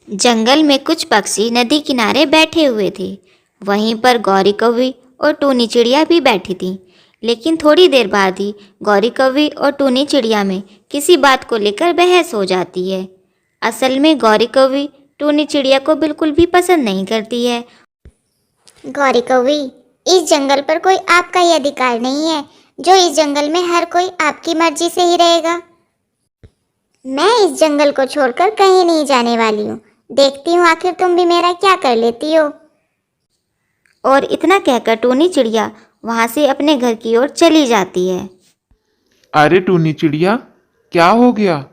जंगल में कुछ पक्षी नदी किनारे बैठे हुए थे। वहीं पर गौरी कौवी और टूनी चिड़िया भी बैठी थीं। लेकिन थोड़ी देर बाद ही गौरी कौवी और टूनी चिड़िया में किसी बात को लेकर बहस हो जाती है। असल में गौरी कौवी टूनी चिड़िया को बिल्कुल भी पसंद नहीं करती है। गौरी कौवी, इस जंगल पर कोई आपका ही अधिकार नहीं है जो इस जंगल में हर कोई आपकी मर्जी से ही रहेगा। मैं इस जंगल को छोड़कर कहीं नहीं जाने वाली हूँ। देखती हूँ आखिर तुम भी मेरा क्या कर लेती हो। और इतना कहकर टूनी चिड़िया वहाँ से अपने घर की ओर चली जाती है। अरे टूनी चिड़िया, क्या हो गया?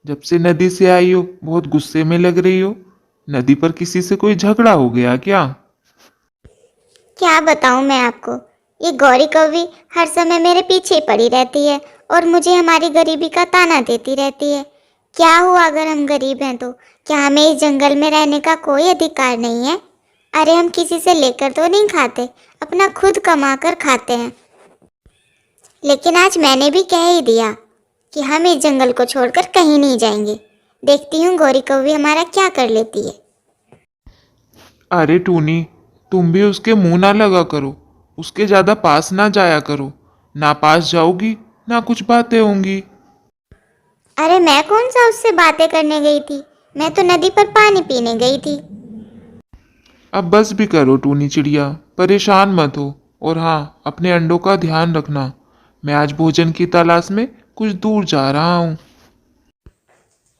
जब से नदी से आई हो बहुत गुस्से में लग रही हो। नदी पर किसी से कोई झगड़ा हो गया क्या? क्या बताऊँ मैं आपको, ये गौरी कौवी हर समय मेरे पीछे पड़ी रहती है और मुझे हमारी गरीबी का ताना देती रहती है। क्या हुआ अगर हम गरीब हैं तो? क्या हमें इस जंगल में रहने का कोई अधिकार नहीं है? अरे हम किसी से लेकर तो नहीं खाते, अपना खुद कमा कर खाते हैं। लेकिन आज मैंने भी कह ही दिया कि हम इस जंगल को छोड़कर कहीं नहीं जाएंगे। देखती हूँ गौरी कौवी हमारा क्या कर लेती है। अरे टूनी, तुम भी उसके मुंह ना लगा करो। उसके ज्यादा पास ना जाया करो। ना पास जाओगी ना कुछ बातें होंगी। अरे मैं कौन सा उससे बातें करने गई थी? मैं तो नदी पर पानी पीने गई थी। अब बस भी करो टूनी चिड़िया, परेशान मत हो। और हाँ, अपने अंडों का ध्यान रखना। मैं आज भोजन की तलाश में कुछ दूर जा रहा हूँ।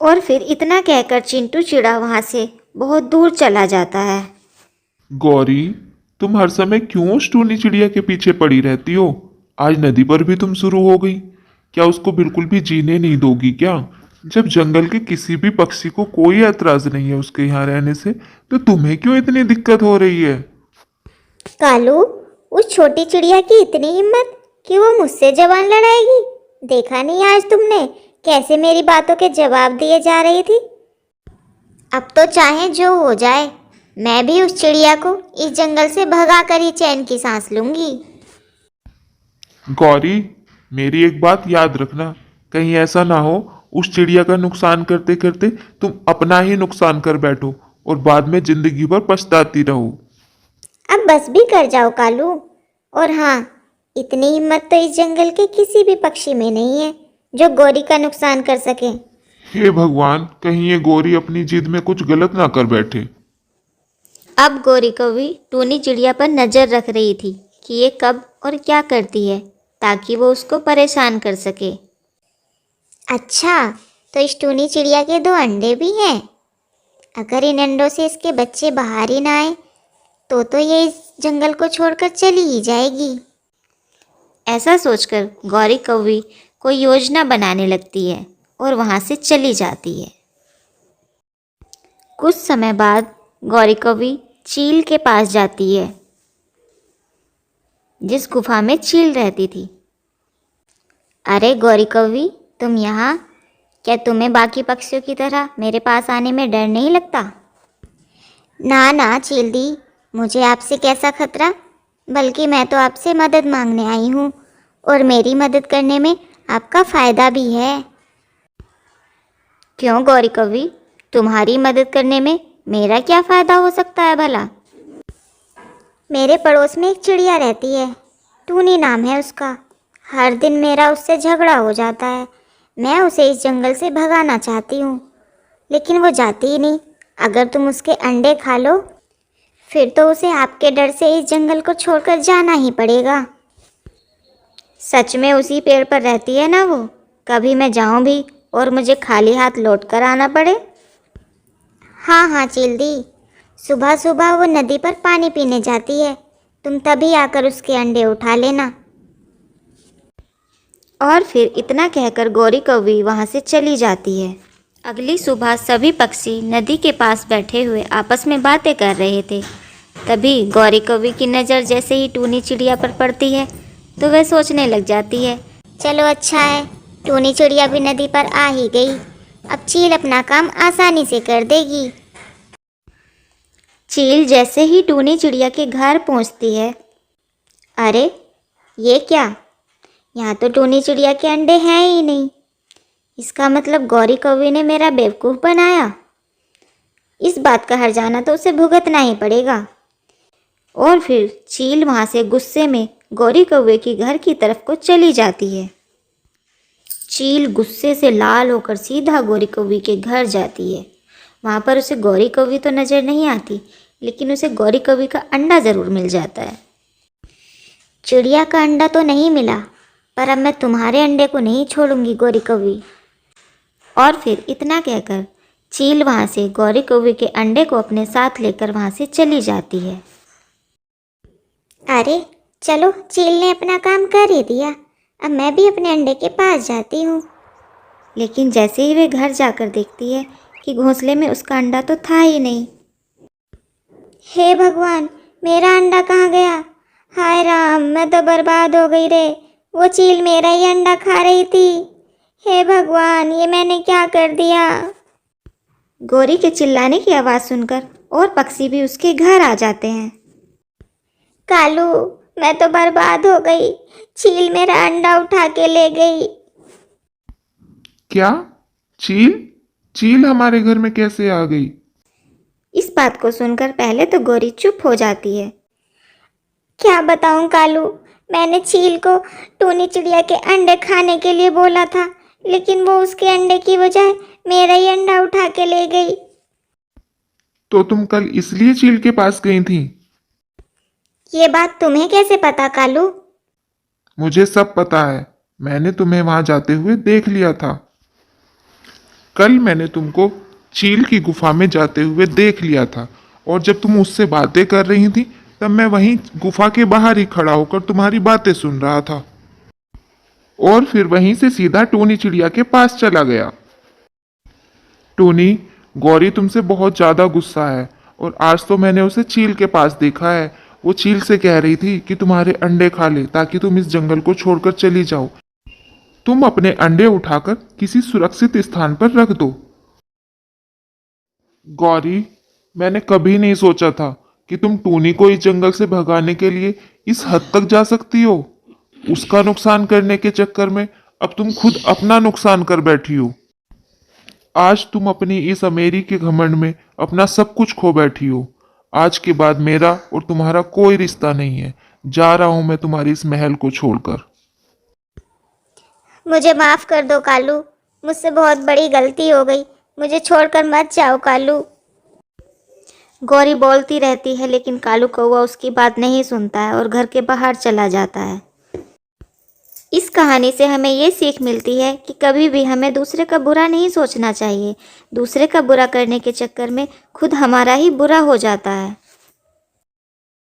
और फिर इतना कहकर चिंटू चिड़ा वहाँ से बहुत दूर चला जाता है। गौरी, तुम हर समय क्यों उस टूनी चिड़िया के पीछे पड़ी रहती हो? आज नदी पर भी तुम शुरू हो गई। क्या उसको बिल्कुल भी जीने नहीं दोगी क्या? जब जंगल के किसी भी पक्षी को कोई ऐतराज नहीं है उसके यहाँ रहने से, तो तुम्हें क्यों इतनी दिक्कत हो रही है? कालू, उस छोटी चिड़िया की इतनी हिम्मत कि वो मुझसे जबान लड़ाएगी। देखा नहीं आज तुमने कैसे मेरी बातों के जवाब दिए जा रही थी। अब तो चाहे जो हो जाए, मैं भी उस चिड़िया को इस जंगल से भगा कर ही चैन की सांस लूंगी। गौरी, मेरी एक बात याद रखना। कहीं ऐसा ना हो उस चिड़िया का नुकसान करते करते तुम अपना ही नुकसान कर बैठो और बाद में जिंदगी भर पछताती रहो। अब बस भी कर जाओ कालू। और हाँ, इतनी हिम्मत तो इस जंगल के किसी भी पक्षी में नहीं है जो गौरी का नुकसान कर सके। हे भगवान, कहीं ये गौरी अपनी जिद में कुछ गलत ना कर बैठे। अब गौरी कौवी टूनी चिड़िया पर नज़र रख रही थी कि ये कब और क्या करती है ताकि वो उसको परेशान कर सके। अच्छा, तो इस टूनी चिड़िया के 2 अंडे भी हैं। अगर इन अंडों से इसके बच्चे बाहर ही ना आए तो ये इस जंगल को छोड़कर चली ही जाएगी। ऐसा सोचकर गौरी कौवी कोई योजना बनाने लगती है और वहाँ से चली जाती है। कुछ समय बाद गौरी कौवी चील के पास जाती है, जिस गुफा में चील रहती थी। अरे गौरी कौवी, तुम यहाँ? क्या तुम्हें बाकी पक्षियों की तरह मेरे पास आने में डर नहीं लगता? ना ना चील दी, मुझे आपसे कैसा खतरा, बल्कि मैं तो आपसे मदद मांगने आई हूँ और मेरी मदद करने में आपका फ़ायदा भी है। क्यों गौरी कौवी, तुम्हारी मदद करने में मेरा क्या फ़ायदा हो सकता है भला? मेरे पड़ोस में एक चिड़िया रहती है, टूनी नाम है उसका। हर दिन मेरा उससे झगड़ा हो जाता है। मैं उसे इस जंगल से भगाना चाहती हूँ, लेकिन वो जाती ही नहीं। अगर तुम उसके अंडे खा लो फिर तो उसे आपके डर से इस जंगल को छोड़कर जाना ही पड़ेगा। सच में उसी पेड़ पर रहती है ना वो? कभी मैं जाऊं भी और मुझे खाली हाथ लौट कर आना पड़े? हाँ हाँ चील दी, सुबह सुबह वो नदी पर पानी पीने जाती है। तुम तभी आकर उसके अंडे उठा लेना। और फिर इतना कहकर गौरी कौवी वहाँ से चली जाती है। अगली सुबह सभी पक्षी नदी के पास बैठे हुए आपस में बातें कर रहे थे। तभी गौरी कौवी की नज़र जैसे ही टूनी चिड़िया पर पड़ती है तो वह सोचने लग जाती है, चलो अच्छा है, टूनी चिड़िया भी नदी पर आ ही गई। अब चील अपना काम आसानी से कर देगी। चील जैसे ही टूनी चिड़िया के घर पहुँचती है, अरे ये क्या, यहाँ तो टूनी चिड़िया के अंडे हैं ही नहीं। इसका मतलब गौरी कौवी ने मेरा बेवकूफ़ बनाया। इस बात का हर्जाना तो उसे भुगतना ही पड़ेगा। और फिर चील वहाँ से गुस्से में गौरी कौवे के घर की तरफ को चली जाती है। चील गुस्से से लाल होकर सीधा गौरी कौवी के घर जाती है। वहाँ पर उसे गौरी कौवी तो नज़र नहीं आती, लेकिन उसे गौरी कौवी का अंडा ज़रूर मिल जाता है। चिड़िया का अंडा तो नहीं मिला, पर अब मैं तुम्हारे अंडे को नहीं छोड़ूंगी गौरी कौवी। और फिर इतना कहकर चील वहाँ से गौरी कौवी के अंडे को अपने साथ लेकर वहाँ से चली जाती है। अरे चलो, चील ने अपना काम कर ही दिया, अब मैं भी अपने अंडे के पास जाती हूँ। लेकिन जैसे ही वे घर जाकर देखती है कि घोंसले में उसका अंडा तो था ही नहीं। हे भगवान, मेरा अंडा कहाँ गया? हाय राम, मैं तो बर्बाद हो गई रे। वो चील मेरा ही अंडा खा रही थी। हे भगवान, ये मैंने क्या कर दिया? गौरी के चिल्लाने की आवाज़ सुनकर और पक्षी भी उसके घर आ जाते हैं। कालू, मैं तो बर्बाद हो गई। चील मेरा अंडा उठा के ले गई। क्या? चील हमारे घर में कैसे आ गई? इस बात को सुनकर पहले तो गौरी चुप हो जाती है। क्या बताऊं कालू, मैंने चील को टूनी चिड़िया के अंडे खाने के लिए बोला था, लेकिन वो उसके अंडे की बजाय मेरा ही अंडा उठा के ले गई। तो तुम कल इसलिए चील के पास गई थी? ये बात तुम्हें कैसे पता कालू? मुझे सब पता है, मैंने तुम्हें वहां जाते हुए देख लिया था। कल मैंने तुमको चील की गुफा में जाते हुए देख लिया था, और जब तुम उससे बातें कर रही थी तब मैं वहीं गुफा के बाहर ही खड़ा होकर तुम्हारी बातें सुन रहा था, और फिर वहीं से सीधा टूनी चिड़िया के पास चला गया। टूनी, गौरी तुमसे बहुत ज्यादा गुस्सा है, और आज तो मैंने उसे चील के पास देखा है। वो चील से कह रही थी कि तुम्हारे अंडे खा ले ताकि तुम इस जंगल को छोड़कर चली जाओ। तुम अपने अंडे उठाकर किसी सुरक्षित स्थान पर रख दो। गौरी, मैंने कभी नहीं सोचा था कि तुम टूनी को इस जंगल से भगाने के लिए इस हद तक जा सकती हो। उसका नुकसान करने के चक्कर में अब तुम खुद अपना नुकसान कर बैठी हो। आज तुम अपनी इस अमेरी के घमंड में अपना सब कुछ खो बैठी हो। आज के बाद मेरा और तुम्हारा कोई रिश्ता नहीं है। जा रहा हूं मैं तुम्हारी इस महल को छोड़कर। मुझे माफ कर दो कालू, मुझसे बहुत बड़ी गलती हो गई। मुझे छोड़कर मत जाओ कालू। गौरी बोलती रहती है, लेकिन कालू कौवा उसकी बात नहीं सुनता है और घर के बाहर चला जाता है। इस कहानी से हमें ये सीख मिलती है कि कभी भी हमें दूसरे का बुरा नहीं सोचना चाहिए। दूसरे का बुरा करने के चक्कर में खुद हमारा ही बुरा हो जाता है।